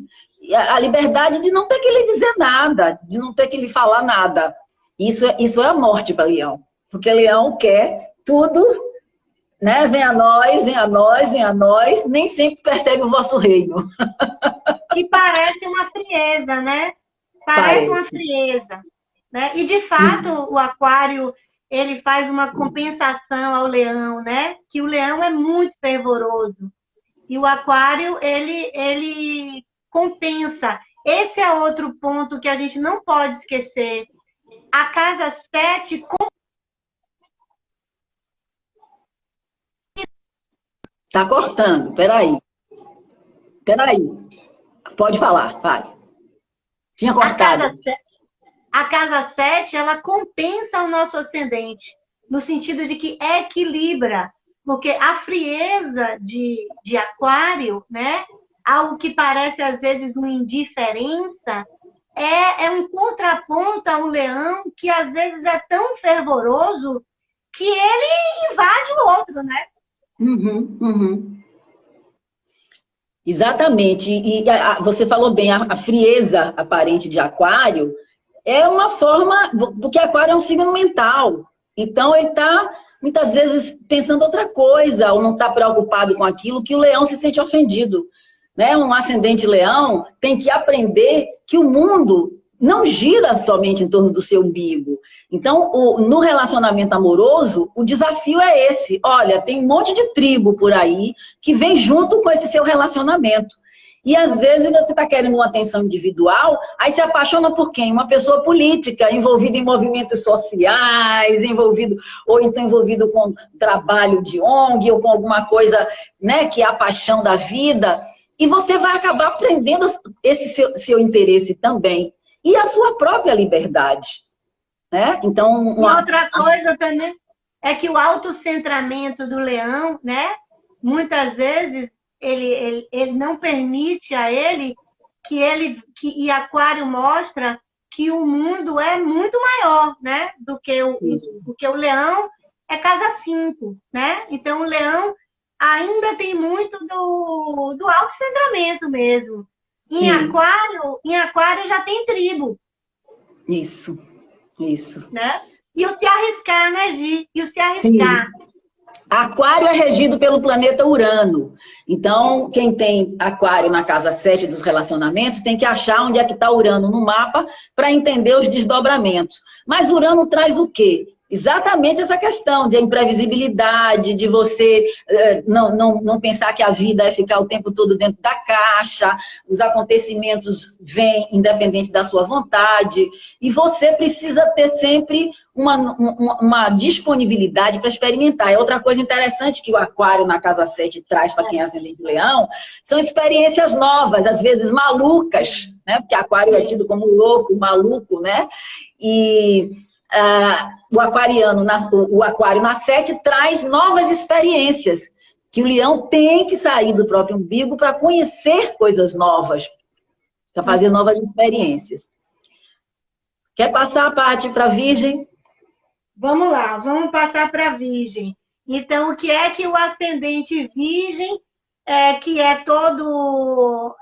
de não ter que lhe dizer nada, de não ter que lhe falar nada. Isso é a morte para Leão, porque Leão quer tudo, né? Vem a nós, vem a nós, vem a nós, nem sempre percebe o vosso reino. E parece uma frieza, né? Parece uma frieza. Né? E, de fato, o Aquário, ele faz uma compensação ao Leão, né? Que o Leão é muito fervoroso. E o Aquário, ele compensa. Esse é outro ponto que a gente não pode esquecer. A Casa 7... Tá cortando, peraí. Pode falar, vai. Tinha cortado. A Casa 7, ela compensa o nosso ascendente, no sentido de que equilibra, porque a frieza de Aquário, né, algo que parece às vezes uma indiferença, é um contraponto ao Leão que às vezes é tão fervoroso que ele invade o outro, né? Exatamente. E você falou bem, a frieza aparente de Aquário é uma forma, porque Aquário é um signo mental. Então, ele está, muitas vezes, pensando outra coisa, ou não está preocupado com aquilo, que o Leão se sente ofendido. Né? Um ascendente Leão tem que aprender que o mundo não gira somente em torno do seu umbigo. Então, no relacionamento amoroso, o desafio é esse. Olha, tem um monte de tribo por aí que vem junto com esse seu relacionamento. E às vezes você está querendo uma atenção individual, aí se apaixona por quem? Uma pessoa política, envolvida em movimentos sociais, ou então envolvido com trabalho de ONG, ou com alguma coisa, né, que é a paixão da vida. E você vai acabar prendendo esse seu interesse também. E a sua própria liberdade. Né? Então, E outra coisa também é que o autocentramento do leão, né? Muitas vezes ele não permite a ele e Aquário mostra que o mundo é muito maior, né? Do que o leão é casa 5, né? Então o leão ainda tem muito do autocentramento mesmo. Em Aquário já tem tribo. Isso. Né? E o se arriscar, né, Gi? E o se arriscar. Sim. Aquário é regido pelo planeta Urano. Então, quem tem Aquário na casa 7 dos relacionamentos tem que achar onde é que está Urano no mapa para entender os desdobramentos. Mas Urano traz o quê? Exatamente essa questão de imprevisibilidade, de você não pensar que a vida é ficar o tempo todo dentro da caixa, os acontecimentos vêm independente da sua vontade, e você precisa ter sempre uma disponibilidade para experimentar. É outra coisa interessante que o Aquário na casa 7 traz para quem é ascendente Leão, são experiências novas, às vezes malucas, né? Porque Aquário é tido como louco, maluco, né? E o Aquário na 7 traz novas experiências, que o Leão tem que sair do próprio umbigo para conhecer coisas novas, para fazer novas experiências. Quer passar, Paty, para a Virgem? Vamos lá, vamos passar para a Virgem. Então, o que é que o ascendente Virgem, que é todo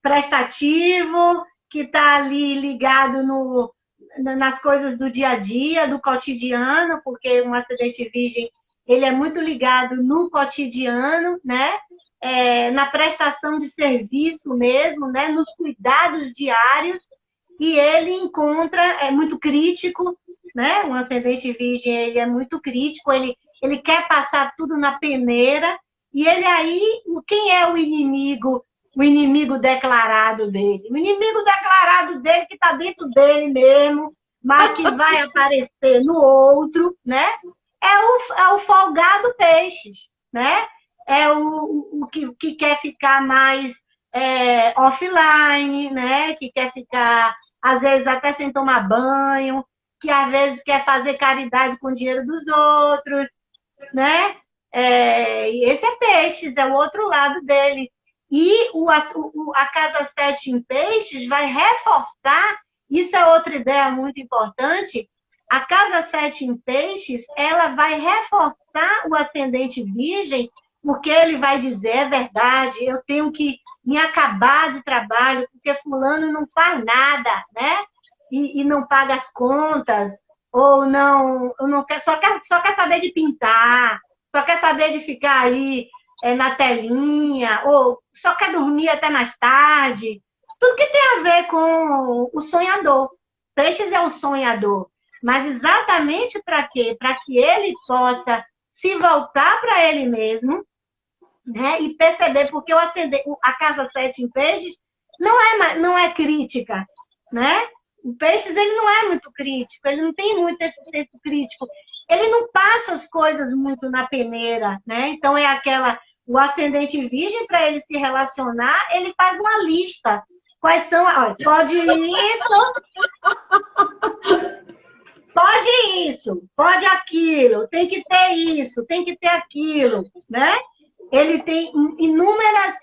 prestativo, que está ali ligado nas coisas do dia a dia, do cotidiano, porque um ascendente Virgem, ele é muito ligado no cotidiano, né? Na prestação de serviço mesmo, né? Nos cuidados diários, e ele é muito crítico, né? Um ascendente Virgem, ele é muito crítico, ele quer passar tudo na peneira, e ele aí, quem é o inimigo declarado dele? O inimigo declarado dele que está dentro dele mesmo, mas que vai aparecer no outro, né? É o folgado Peixes, né? É o que quer ficar mais offline, né? Que quer ficar, às vezes, até sem tomar banho, que às vezes quer fazer caridade com o dinheiro dos outros, né? E esse é Peixes, é o outro lado dele. E a casa 7 em Peixes vai reforçar, isso é outra ideia muito importante, a casa 7 em Peixes, ela vai reforçar o ascendente Virgem, porque ele vai dizer, é verdade, eu tenho que me acabar de trabalho, porque fulano não faz nada, né? E não paga as contas, ou não quer, só quer saber de pintar, só quer saber de ficar aí na telinha, ou só quer dormir até mais tarde. Tudo que tem a ver com o sonhador. Peixes é o sonhador. Mas exatamente para quê? Para que ele possa se voltar para ele mesmo, né? E perceber, porque a casa 7 em Peixes não é crítica, né? O Peixes, ele não é muito crítico, ele não tem muito esse senso crítico. Ele não passa as coisas muito na peneira, né? Então, o ascendente Virgem, para ele se relacionar, ele faz uma lista. Quais são... Olha, pode isso, pode aquilo, tem que ter isso, tem que ter aquilo, né? Ele tem inúmeras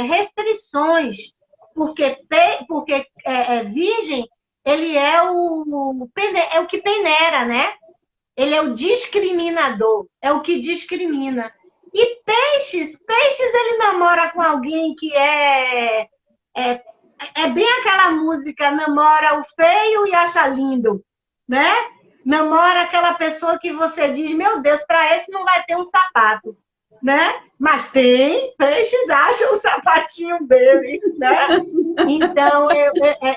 restrições, porque Virgem, ele é o que peneira, né? Ele é o discriminador, é o que discrimina. E Peixes ele namora com alguém que é bem aquela música, namora o feio e acha lindo, né? Namora aquela pessoa que você diz, meu Deus, para esse não vai ter um sapato, né? Mas Peixes acha o sapatinho dele, né? Então,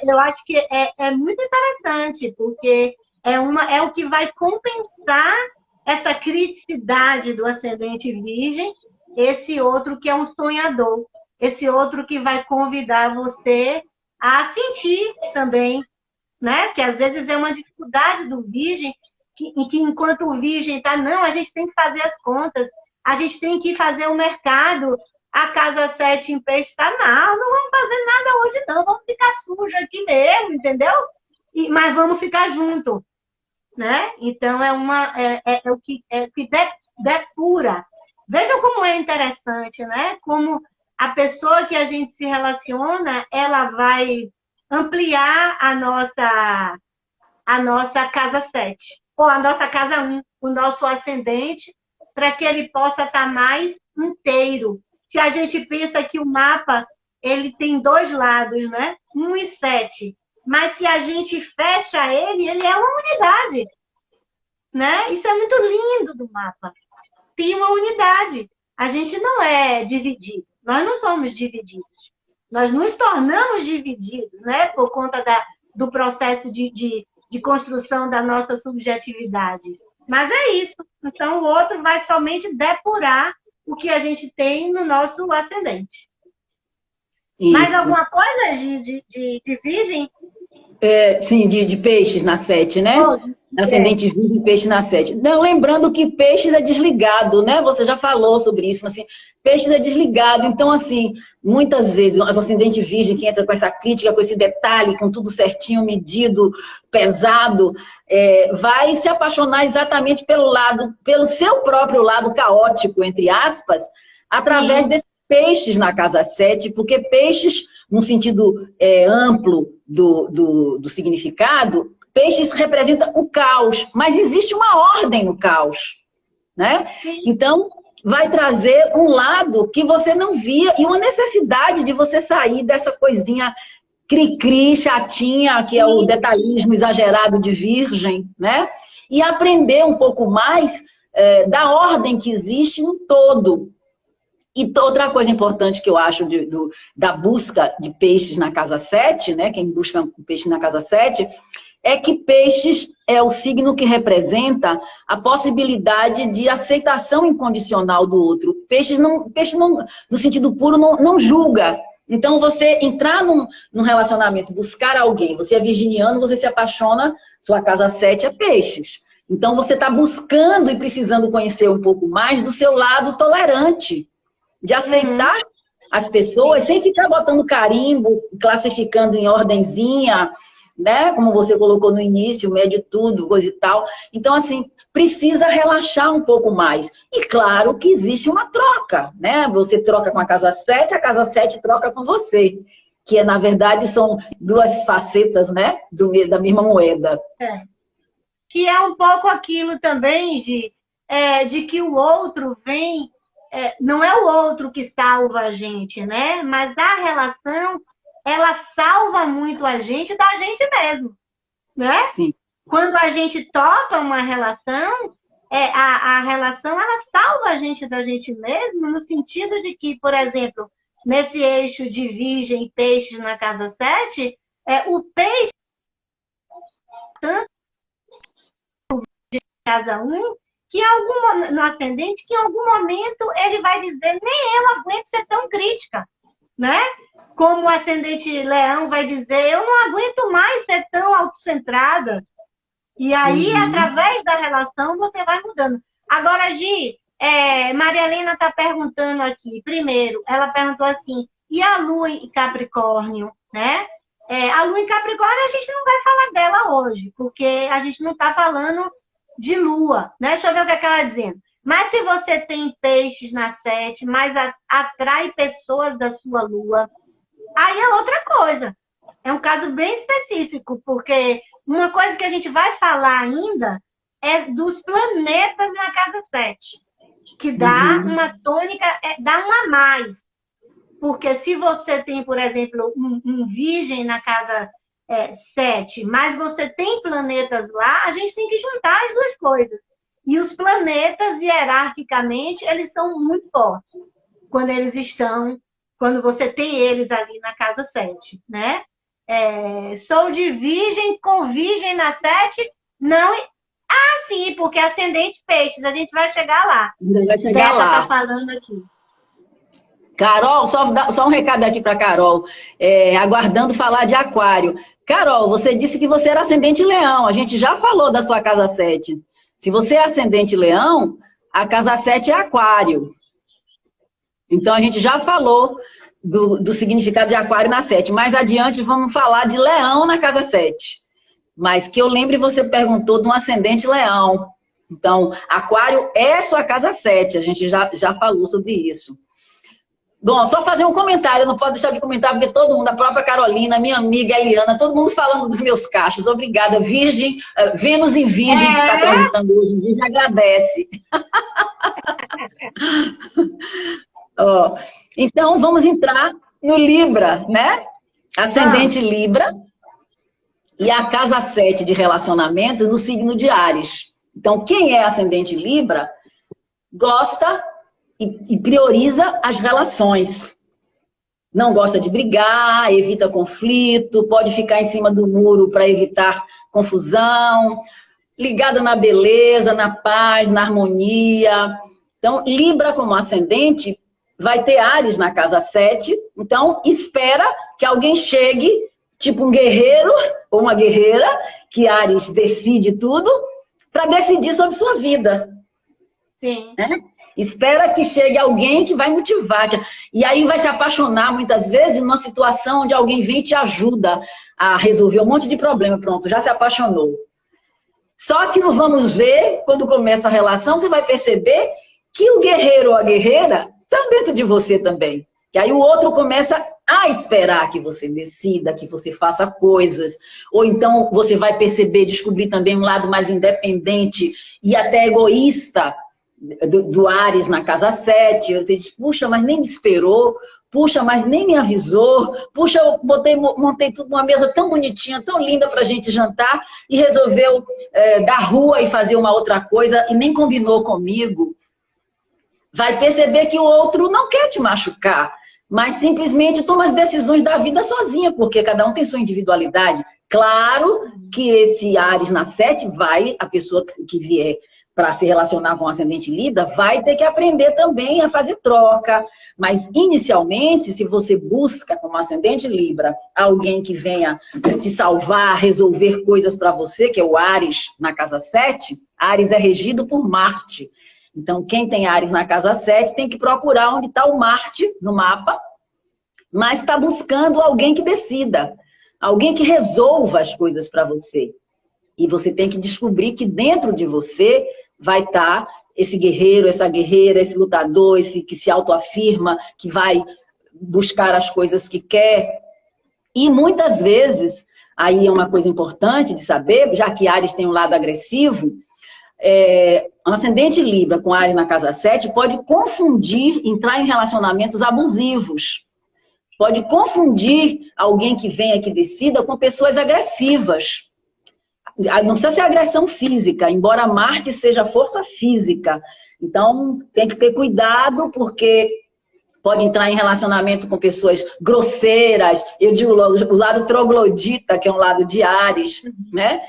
eu acho que é muito interessante, porque é o que vai compensar essa criticidade do ascendente Virgem, esse outro que é um sonhador, esse outro que vai convidar você a sentir também, né? Que às vezes é uma dificuldade do virgem, em que enquanto o virgem está, não, a gente tem que fazer as contas, a gente tem que fazer o mercado, a casa 7 em peixe está, não vamos fazer nada hoje não, vamos ficar sujo aqui mesmo, entendeu? Mas vamos ficar junto, né? Então é o que depura. Vejam como é interessante, né? Como a pessoa que a gente se relaciona, ela vai ampliar a nossa casa 7 ou a nossa casa 1, o nosso ascendente, para que ele possa estar mais inteiro. Se a gente pensa que o mapa ele tem 2 lados, né? 1 e 7. Mas se a gente fecha ele é uma unidade, né? Isso é muito lindo do mapa. Tem uma unidade. A gente não é dividido. Nós não somos divididos. Nós nos tornamos divididos, né? Por conta do processo de construção da nossa subjetividade. Mas é isso. Então, o outro vai somente depurar o que a gente tem no nosso ascendente. Isso. Mais alguma coisa de virgem? Sim, de peixes na 7, né? Ascendente virgem, peixe na 7. Não, lembrando que peixes é desligado, né? Você já falou sobre isso, mas assim, peixes é desligado. Então, assim, muitas vezes, o ascendente virgem que entra com essa crítica, com esse detalhe, com tudo certinho, medido, pesado, vai se apaixonar exatamente pelo seu próprio lado caótico, entre aspas, através desse peixes na casa 7, porque peixes, no sentido amplo do significado, peixes representa o caos, mas existe uma ordem no caos, né? Então, vai trazer um lado que você não via e uma necessidade de você sair dessa coisinha cri-cri, chatinha, que é o detalhismo exagerado de virgem, né? E aprender um pouco mais da ordem que existe no todo. E outra coisa importante que eu acho da busca de peixes na casa 7, né? Quem busca peixe na casa 7, é que peixes é o signo que representa a possibilidade de aceitação incondicional do outro. Peixe não, no sentido puro, não julga. Então, você entrar num relacionamento, buscar alguém, você é virginiano, você se apaixona, sua casa 7 é peixes. Então, você está buscando e precisando conhecer um pouco mais do seu lado tolerante, de aceitar as pessoas sem ficar botando carimbo, classificando em ordenzinha, né? Como você colocou no início, médio tudo, coisa e tal. Então, assim, precisa relaxar um pouco mais. E claro que existe uma troca, né? Você troca com a casa 7, a casa 7 troca com você. Que, na verdade, são 2 facetas, né? Da mesma moeda. Que é um pouco aquilo também, de que o outro vem... não é o outro que salva a gente, né? Mas a relação, ela salva muito a gente da gente mesmo, né? Sim. Quando a gente toca uma relação, a relação, ela salva a gente da gente mesmo, no sentido de que, por exemplo, nesse eixo de virgem e peixes na casa 7, o peixe, tanto de casa 1, que no ascendente, que em algum momento ele vai dizer, nem eu aguento ser tão crítica, né? Como o ascendente leão vai dizer, eu não aguento mais ser tão autocentrada. E aí, através da relação, você vai mudando. Agora, Gi, Maria Helena está perguntando aqui, primeiro, ela perguntou assim, e a Lua em Capricórnio, né? A Lua em Capricórnio, a gente não vai falar dela hoje, porque a gente não está falando de lua, né? Deixa eu ver o que ela está dizendo. Mas se você tem peixes na 7, mas atrai pessoas da sua lua, aí é outra coisa. É um caso bem específico, porque uma coisa que a gente vai falar ainda é dos planetas na casa 7, que dá uma tônica, dá um a mais. Porque se você tem, por exemplo, um virgem na casa 7, mas você tem planetas lá, a gente tem que juntar as 2 coisas. E os planetas, hierarquicamente, eles são muito fortes quando você tem eles ali na casa 7, né? Sou de virgem, com virgem na 7, não... sim, porque ascendente peixes, a gente vai chegar lá. Vai chegar lá. Tá falando aqui. Carol, só um recado aqui para Carol, aguardando falar de aquário. Carol, você disse que você era ascendente leão, a gente já falou da sua casa 7. Se você é ascendente leão, a casa 7 é aquário. Então a gente já falou do significado de aquário na 7. Mais adiante vamos falar de leão na casa 7. Mas que eu lembre, você perguntou de um ascendente leão. Então, aquário é sua casa 7, a gente já falou sobre isso. Bom, só fazer um comentário, eu não posso deixar de comentar, porque todo mundo, a própria Carolina, minha amiga Eliana, todo mundo falando dos meus cachos. Obrigada, Virgem, Vênus em Virgem, que está perguntando hoje, Virgem agradece. Ó, então, vamos entrar no Libra, né? Ascendente Libra e a casa 7 de relacionamento no signo de Áries. Então, quem é ascendente Libra gosta e prioriza as relações. Não gosta de brigar, evita conflito, pode ficar em cima do muro para evitar confusão, ligada na beleza, na paz, na harmonia. Então, Libra como ascendente vai ter Áries na casa 7, então espera que alguém chegue, tipo um guerreiro ou uma guerreira, que Áries decide tudo, para decidir sobre sua vida. Sim. Espera que chegue alguém que vai motivar. E aí vai se apaixonar, muitas vezes, numa situação onde alguém vem e te ajuda a resolver um monte de problema. Pronto, já se apaixonou. Só que não vamos ver, quando começa a relação, você vai perceber que o guerreiro ou a guerreira estão dentro de você também. E aí o outro começa a esperar que você decida, que você faça coisas. Ou então você vai perceber, descobrir também um lado mais independente e até egoísta do Áries na casa 7, você diz, puxa, mas nem me esperou, puxa, mas nem me avisou, puxa, eu montei tudo numa mesa tão bonitinha, tão linda pra gente jantar, e resolveu dar rua e fazer uma outra coisa, e nem combinou comigo. Vai perceber que o outro não quer te machucar, mas simplesmente toma as decisões da vida sozinha, porque cada um tem sua individualidade. Claro que esse Áries na 7 a pessoa que vier para se relacionar com o ascendente Libra, vai ter que aprender também a fazer troca. Mas, inicialmente, se você busca, como ascendente Libra, alguém que venha te salvar, resolver coisas para você, que é o Áries na casa 7, Áries é regido por Marte. Então, quem tem Áries na casa 7 tem que procurar onde está o Marte no mapa, mas está buscando alguém que decida, alguém que resolva as coisas para você. E você tem que descobrir que dentro de você vai estar esse guerreiro, essa guerreira, esse lutador, esse que se autoafirma, que vai buscar as coisas que quer. E muitas vezes, aí é uma coisa importante de saber, já que Áries tem um lado agressivo, um ascendente Libra com Áries na casa 7 pode confundir, entrar em relacionamentos abusivos. Pode confundir alguém que venha, que decida, com pessoas agressivas. Não precisa ser agressão física, embora Marte seja força física. Então, tem que ter cuidado, porque pode entrar em relacionamento com pessoas grosseiras. Eu digo o lado troglodita, que é um lado de Áries, né?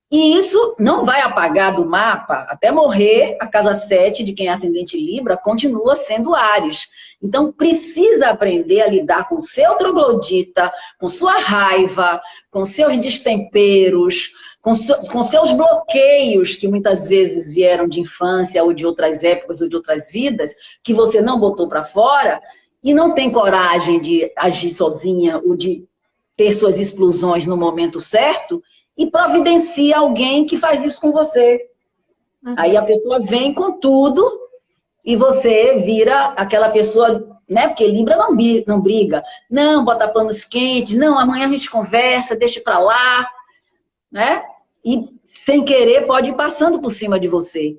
E isso não vai apagar do mapa. Até morrer, a casa 7 de quem é ascendente Libra continua sendo Áries. Então, precisa aprender a lidar com o seu troglodita, com sua raiva, com seus destemperos, com seus bloqueios, que muitas vezes vieram de infância ou de outras épocas ou de outras vidas, que você não botou para fora e não tem coragem de agir sozinha ou de ter suas explosões no momento certo, e providencia alguém que faz isso com você. Aí a pessoa vem com tudo e você vira aquela pessoa, né? Porque Libra não briga. Não, bota panos quentes. Não, amanhã a gente conversa, deixa pra lá, né? E sem querer pode ir passando por cima de você.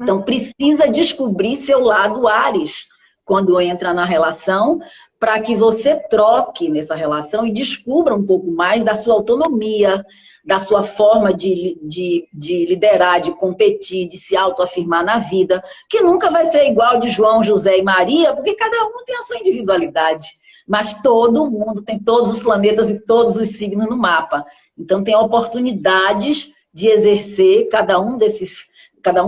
Então precisa descobrir seu lado Áries quando entra na relação, para que você troque nessa relação e descubra um pouco mais da sua autonomia, da sua forma de liderar, de competir, de se autoafirmar na vida, que nunca vai ser igual de João, José e Maria, porque cada um tem a sua individualidade. Mas todo mundo tem todos os planetas e todos os signos no mapa. Então tem oportunidades de exercer cada uma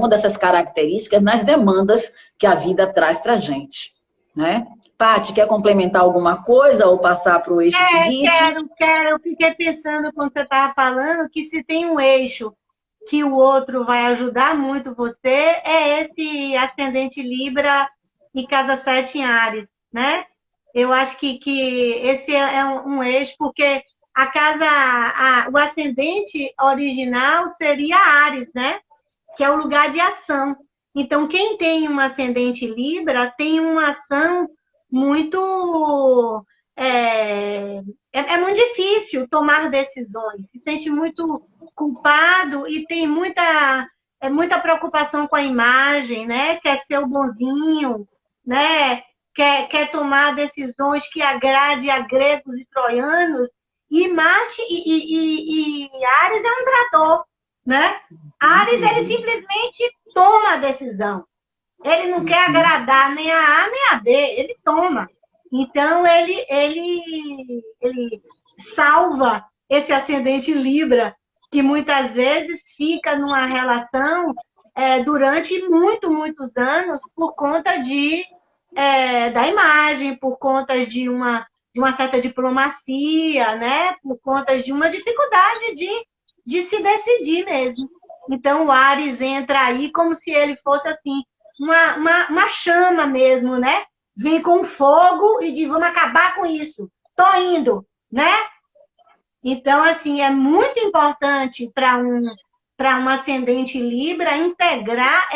dessas características nas demandas que a vida traz para a gente, né? Paty, quer complementar alguma coisa ou passar para o eixo seguinte? Quero. Eu fiquei pensando quando você estava falando que se tem um eixo que o outro vai ajudar muito você, é esse ascendente Libra e casa 7 em Áries, né? Eu acho que esse é um eixo, porque o ascendente original seria Áries, né? Que é o lugar de ação. Então, quem tem um ascendente Libra tem uma ação muito. É muito difícil tomar decisões, se sente muito culpado e tem muita preocupação com a imagem, né? Quer ser o bonzinho, né? Quer tomar decisões que agrade a gregos e troianos, e Marte e Áries é um trator, né? Áries, ele simplesmente toma a decisão. Ele não quer agradar nem a A nem a D, ele toma. Então, ele salva esse ascendente Libra, que muitas vezes fica numa relação durante muitos anos por conta da imagem, por conta de uma certa diplomacia, né? Por conta de uma dificuldade de se decidir mesmo. Então, o Áries entra aí como se ele fosse assim, uma chama mesmo, né? Vem com fogo e diz, vamos acabar com isso. Tô indo, né? Então, assim, é muito importante para um ascendente Libra integrar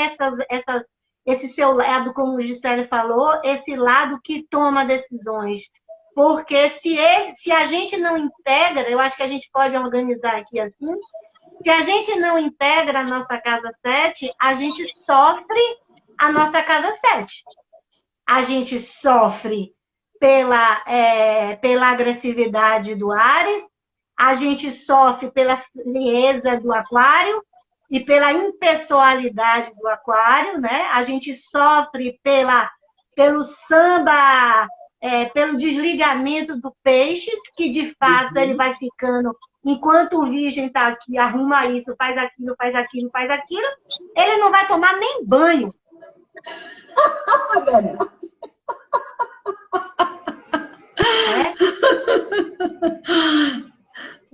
esse seu lado, como o Gisele falou, esse lado que toma decisões. Porque se a gente não integra, eu acho que a gente pode organizar aqui assim, se a gente não integra a nossa casa 7, a gente sofre a nossa casa 7. A gente sofre pela agressividade do Áries, a gente sofre pela frieza do Aquário e pela impessoalidade do Aquário, né? A gente sofre pelo samba, pelo desligamento do Peixes, que de fato ele vai ficando, enquanto o Virgem está aqui, arruma isso, faz aquilo, ele não vai tomar nem banho.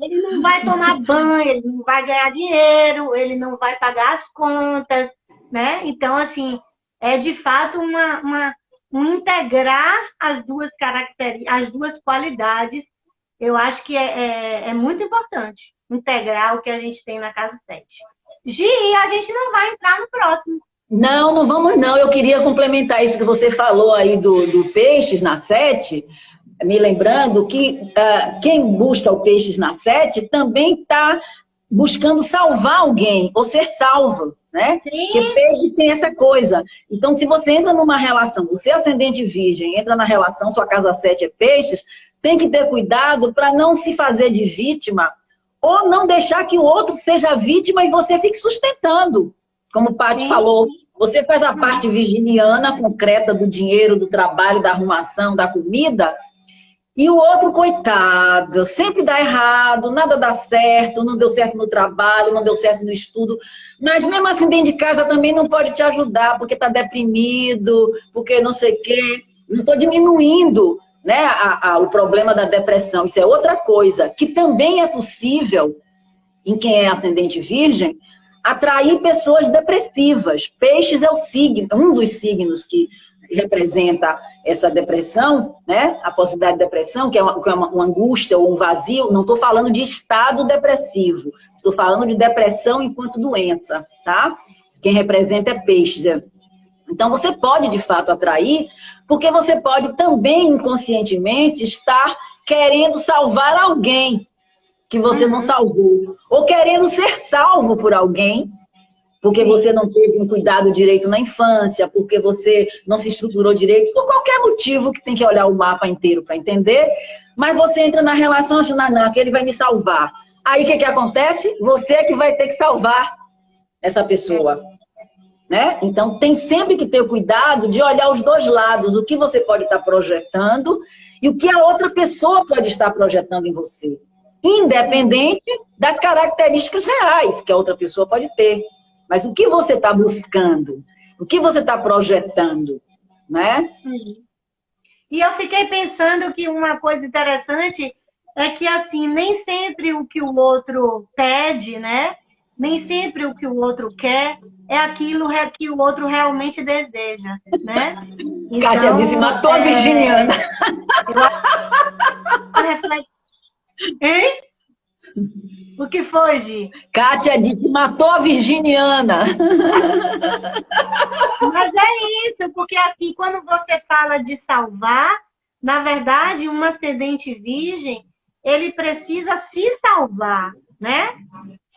Ele não vai tomar banho, ele não vai ganhar dinheiro, ele não vai pagar as contas, né? Então, assim, é de fato um integrar as duas características, as duas qualidades. Eu acho que é muito importante integrar o que a gente tem na casa 7. Gi, a gente não vai entrar no próximo. Não vamos não. Eu queria complementar isso que você falou aí do Peixes na 7, me lembrando que quem busca o Peixes na 7 também está buscando salvar alguém, ou ser salvo, né? Sim. Porque Peixes tem essa coisa. Então, se você entra numa relação, você é ascendente Virgem, entra na relação, sua casa 7 é Peixes, tem que ter cuidado para não se fazer de vítima, ou não deixar que o outro seja vítima e você fique sustentando. Como o Paty falou, você faz a parte virginiana, concreta, do dinheiro, do trabalho, da arrumação, da comida, e o outro, coitado, sempre dá errado, nada dá certo, não deu certo no trabalho, não deu certo no estudo, mas mesmo assim dentro de casa também não pode te ajudar, porque está deprimido, porque não sei o quê. Não estou diminuindo, né, o problema da depressão, isso é outra coisa, que também é possível, em quem é ascendente Virgem, atrair pessoas depressivas. Peixes é um dos signos que representa essa depressão, né? A possibilidade de depressão, que é uma angústia ou um vazio. Não estou falando de estado depressivo, estou falando de depressão enquanto doença, tá? Quem representa é Peixes. Então, você pode, de fato, atrair, porque você pode também, inconscientemente, estar querendo salvar alguém que você não salvou, ou querendo ser salvo por alguém, porque você não teve um cuidado direito na infância, porque você não se estruturou direito, por qualquer motivo que tem que olhar o mapa inteiro para entender, mas você entra na relação achando, não, aquele vai me salvar. Aí o que acontece? Você é que vai ter que salvar essa pessoa. Né? Então, tem sempre que ter o cuidado de olhar os dois lados, o que você pode estar projetando e o que a outra pessoa pode estar projetando em você. Independente das características reais que a outra pessoa pode ter. Mas o que você está buscando? O que você está projetando? Né? E eu fiquei pensando que uma coisa interessante é que, assim, nem sempre o que o outro pede, né? Nem sempre o que o outro quer é aquilo que o outro realmente deseja, né? Kátia disse, Então, matou a virginiana. eu acho que reflete... Hein? O que foi, Gi? Kátia disse, matou a virginiana. Mas é isso, porque aqui, quando você fala de salvar, na verdade, um ascendente virgem, ele precisa se salvar, né?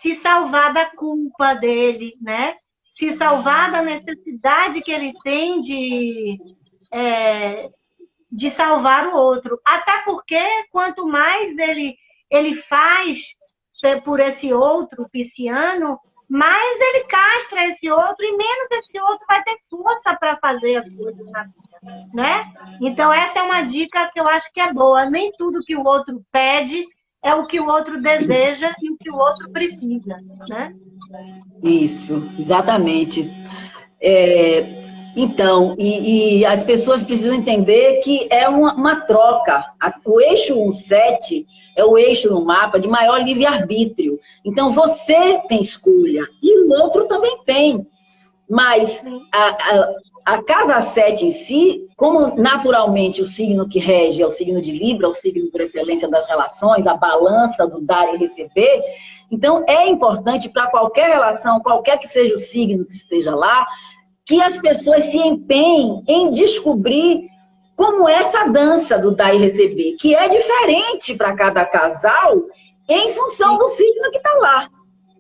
Se salvar da culpa dele, né? Se salvar da necessidade que ele tem de salvar o outro. Até porque, quanto mais ele faz por esse outro pisciano, mais ele castra esse outro e menos esse outro vai ter força para fazer as coisas na vida, né? Então, essa é uma dica que eu acho que é boa. Nem tudo que o outro pede é o que o outro deseja e o que o outro precisa, né? Isso, exatamente. Então, e as pessoas precisam entender que é uma troca. O eixo 1,7 é o eixo no mapa de maior livre-arbítrio. Então, você tem escolha e o outro também tem. Mas a casa 7 em si, como naturalmente o signo que rege é o signo de Libra, o signo por excelência das relações, a balança do dar e receber, então é importante para qualquer relação, qualquer que seja o signo que esteja lá, que as pessoas se empenhem em descobrir como essa dança do dar e receber, que é diferente para cada casal em função do signo que está lá.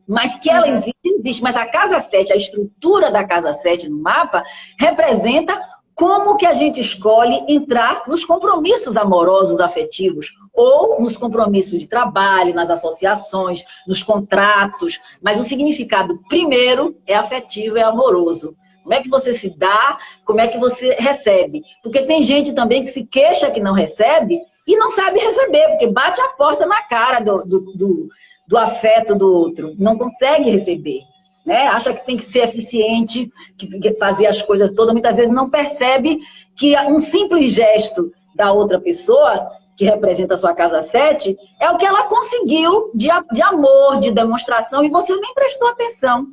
Mas que ela existe. Mas a casa 7, a estrutura da casa 7 no mapa, representa como que a gente escolhe entrar nos compromissos amorosos, afetivos, ou nos compromissos de trabalho, nas associações, nos contratos. Mas o significado primeiro é afetivo, é amoroso. Como é que você se dá, como é que você recebe. Porque tem gente também que se queixa que não recebe e não sabe receber, porque bate a porta na cara do afeto do outro, não consegue receber, né? Acha que tem que ser eficiente, que fazer as coisas todas, muitas vezes não percebe que um simples gesto da outra pessoa, que representa a sua casa 7, é o que ela conseguiu de amor, de demonstração, e você nem prestou atenção.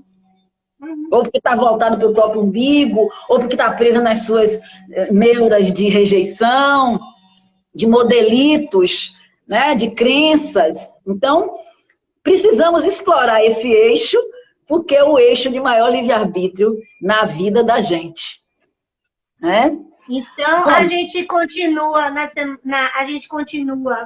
Ou porque está voltado para o próprio umbigo, ou porque está presa nas suas neuras de rejeição, de modelitos, né, de crenças. Então, precisamos explorar esse eixo, porque é o eixo de maior livre-arbítrio na vida da gente. Né? Então, a gente continua,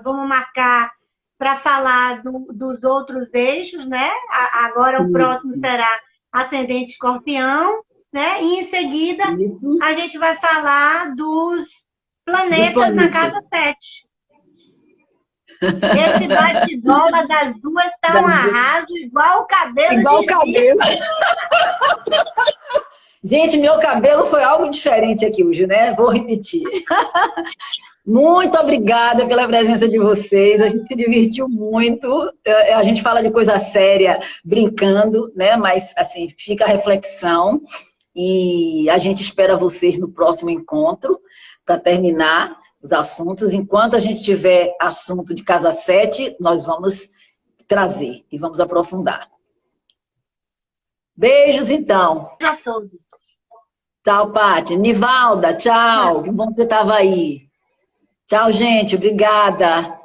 vamos marcar para falar dos outros eixos, né? Agora o próximo será ascendente escorpião, né? E em seguida a gente vai falar dos planetas na casa 7. Esse bate-bola das duas tá um arraso, igual o cabelo. Igual o cabelo. Gente, meu cabelo foi algo diferente aqui hoje, né? Vou repetir. Muito obrigada pela presença de vocês. A gente se divertiu muito. A gente fala de coisa séria brincando, né? Mas, assim, fica a reflexão. E a gente espera vocês no próximo encontro para terminar os assuntos. Enquanto a gente tiver assunto de casa 7, nós vamos trazer e vamos aprofundar. Beijos, então. Para todos. Tchau, Pátia. Nivalda, tchau. Que bom que você estava aí. Tchau, gente. Obrigada.